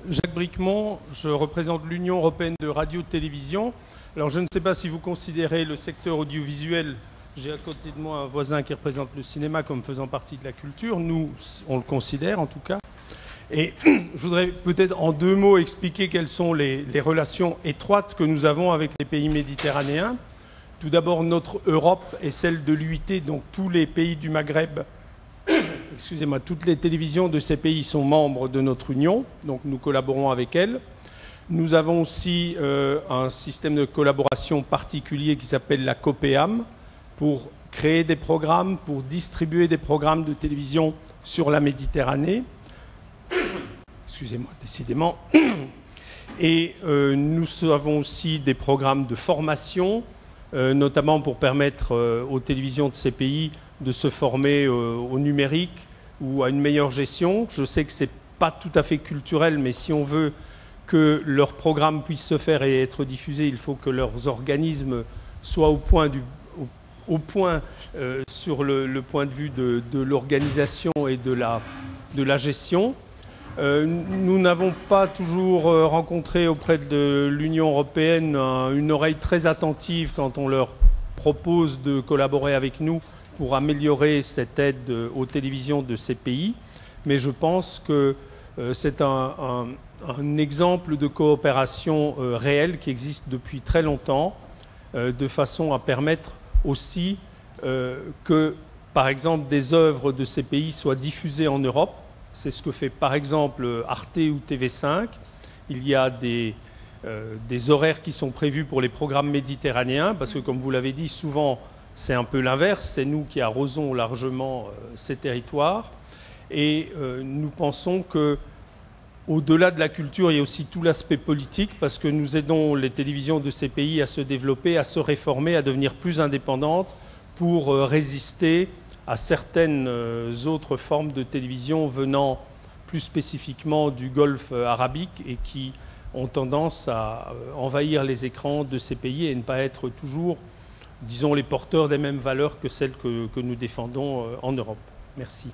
Jacques Bricmont, je représente l'Union européenne de radio-télévision. Alors je ne sais pas si vous considérez le secteur audiovisuel, j'ai à côté de moi un voisin qui représente le cinéma comme faisant partie de la culture, nous on le considère en tout cas. Et je voudrais peut-être en deux mots expliquer quelles sont les relations étroites que nous avons avec les pays méditerranéens. Tout d'abord, notre Europe est celle de l'UIT, donc tous les pays du Maghreb, excusez-moi, toutes les télévisions de ces pays sont membres de notre union, donc nous collaborons avec elles. Nous avons aussi un système de collaboration particulier qui s'appelle la COPEAM pour créer des programmes, pour distribuer des programmes de télévision sur la Méditerranée. Excusez-moi, décidément. Et nous avons aussi des programmes de formation, notamment pour permettre aux télévisions de ces pays de se former au numérique ou à une meilleure gestion. Je sais que ce n'est pas tout à fait culturel, mais si on veut que leurs programmes puissent se faire et être diffusés, il faut que leurs organismes soient au point sur le point de vue de l'organisation et de la gestion. Nous n'avons pas toujours rencontré auprès de l'Union européenne une oreille très attentive quand on leur propose de collaborer avec nous pour améliorer cette aide aux télévisions de ces pays. Mais je pense que c'est un exemple de coopération réelle qui existe depuis très longtemps, de façon à permettre aussi que, par exemple, des œuvres de ces pays soient diffusées en Europe. C'est ce que fait par exemple Arte ou TV5. Il y a des horaires qui sont prévus pour les programmes méditerranéens, parce que comme vous l'avez dit, souvent c'est un peu l'inverse, c'est nous qui arrosons largement ces territoires. Et nous pensons que au-delà de la culture, il y a aussi tout l'aspect politique, parce que nous aidons les télévisions de ces pays à se développer, à se réformer, à devenir plus indépendantes pour résister à certaines autres formes de télévision venant plus spécifiquement du Golfe arabique et qui ont tendance à envahir les écrans de ces pays et ne pas être toujours, disons, les porteurs des mêmes valeurs que celles que nous défendons en Europe. Merci.